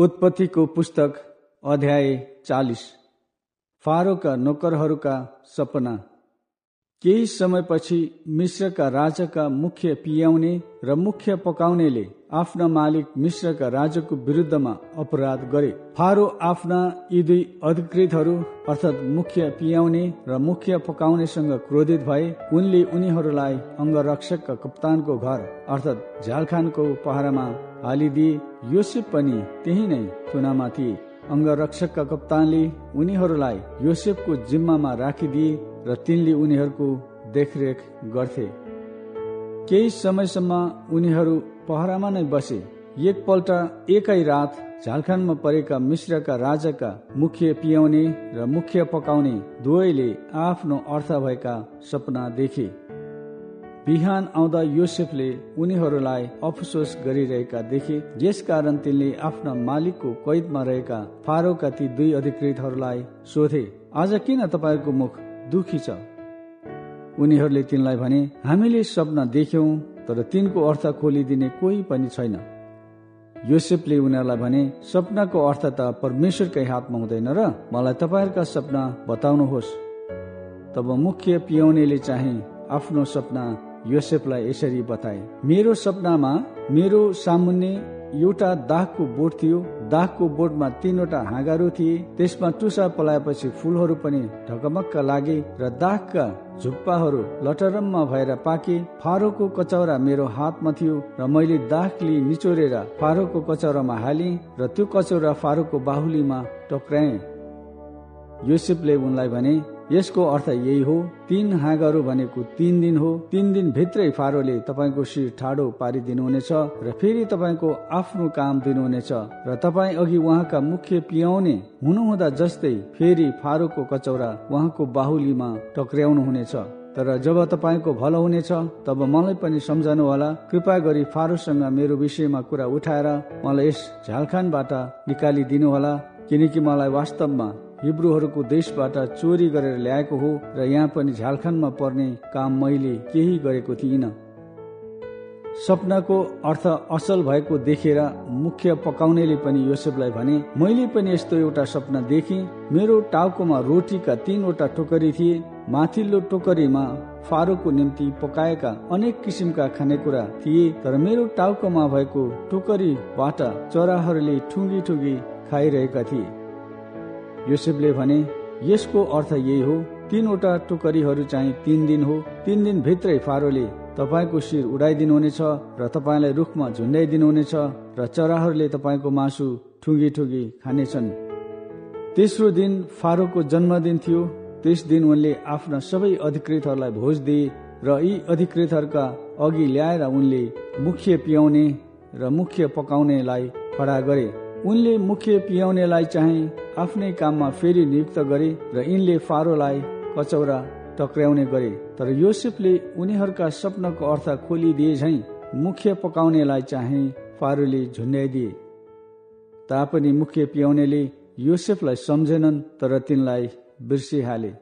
उत्पत्तिको पुस्तक अध्याय 40। फारोका नोकरहरूका सपना। केही समयपछि मिश्रका राजाका मुख्य पियाउने र मुख्य पकाउनेले आफ्ना मालिक मिश्रका राजाको विरुद्धमा अपराध गरे। फारो आफ्ना यी दुई अधिकृतहरू अर्थात् मुख्य पियाउने र मुख्य पकाउनेसँग क्रोधित भए। उनले उनीहरूलाई अंगरक्षकका कप्तानको घर अर्थात् झ्यालखानको पहरामा हालिदिए। योसेफ पनि त्यही नै थुनामा थिए। अंगरक्षकका कप्तानले उनीहरूलाई योसेफको जिम्मामा राखिदिए र तिनले उनीहरूको देखरेख गर्थे। केही समयसम्म उनीहरू पहरामा नै बसे। एकपल्ट एकै रात झ्यालखानमा परेका मिश्रका राजाका मुख्य पियाउने र मुख्य पकाउने दुवैले आफ्नो अर्थ भएका सपना देखे। बिहान आउँदा योसेफले उनीहरूलाई अफसोस गरिरहेका देखे। यसकारण तिनले आफ्ना मालिकको कैदमा रहेका फारोका ती दुई अधिकृतहरूलाई सोधे, आज किन तपाईँको मुख दुखी छ? उनीहरूले तिनलाई भने, हामीले सपना देख्यौं तर तिनको अर्थ खोलिदिने कोही पनि छैन। योसेफले उनीहरूलाई भने, सपनाको अर्थ त परमेश्वरकै हातमा हुँदैन र मलाई तपाईँहरूका सपना बताउनुहोस्। तब मुख्य पियाउनेले चाहिँ आफ्नो सपना योसेफलाई यसरी बताए, मेरो सपनामा मेरो सामुन्ने एउटा दागको बोट थियो। दागको बोटमा 3वटा हाँगाहरू थिए। त्यसमा टुसा पलाएपछि फूलहरू पनि ढकमक्क लागे र दागका झुप्पाहरू लटरम्म भएर पाके। फारोको कचौरा मेरो हातमा थियो र मैले दागले निचोरेर फारोको कचौरामा हालेँ र त्यो कचौरा फारोको बाहुलीमा टक्राएँ। योसेफले उनलाई भने, यसको अर्थ यही हो, 3 हाँगाहरू भनेको 3 दिन हो। 3 दिन भित्रै फारोले तपाईँको शिर ठाडो पारिदिनुहुनेछ र फेरि तपाईँको आफ्नो काम दिनुहुनेछ र तपाईँ अघि उहाँका मुख्य पियाउने हुनुहुँदा जस्तै फेरि फारोको कचौरा उहाँको बाहुलीमा टक्र्याउनु हुनेछ। तर जब तपाईँको भलो हुनेछ तब मलाई पनि सम्झनु होला। कृपा गरी फारोसँग मेरो विषयमा कुरा उठाएर मलाई यस झ्यालखानबाट निकालिदिनु होला, किनकि मलाई वास्तवमा हिब्रूहरूको देशबाट चोरी गरेर ल्याएको हो र यहाँ पनि झ्यालखानमा पर्ने काम मैले केही गरेको थिइनँ। सपनाको अर्थ असल भएको देखेर मुख्य पकाउनेले पनि योसेफलाई भने, मैले पनि यस्तो एउटा सपना देखेँ। मेरो टाउकोमा रोटीका 3वटा टोकरी थिए। माथिल्लो टोकरीमा फारोको निम्ति पकाएका अनेक किसिमका खानेकुरा थिए, तर मेरो टाउकोमा भएको टोकरीबाट चराहरूले ठुङ्गी ठुङ्गी खाइरहेका थिए। योसेफले भने, यसको अर्थ यही हो, 3वटा टोकरीहरू चाहिँ 3 दिन हो। 3 दिन भित्रै फारोले तपाईँको शिर उडाइदिनुहुनेछ र तपाईँलाई रुखमा झुन्ड्याइदिनुहुनेछ र चराहरूले तपाईँको मासु ठुङ्गी ठुङ्गी खानेछन्। तेस्रो दिन फारोको जन्मदिन थियो। त्यस दिन उनले आफ्ना सबै अधिकृतहरूलाई भोज दिए र यी अधिकृतहरूका अघि ल्याएर उनले मुख्य पियाउने र मुख्य पकाउनेलाई खडा गरे। उनले मुख्य पियाउनेलाई चाहिँ आफ्नै काममा फेरि नियुक्त गरे र यिनले फारोलाई कचौरा टक्र्याउने गरे। तर योसेफले उनीहरूका सपनाको अर्थ खोलिदिए झैं मुख्य पकाउनेलाई चाहिँ फारोले झुन्ड्याइदिए। तापनि मुख्य पियाउनेले योसेफलाई सम्झेनन्, तर तिनलाई बिर्सिहाले।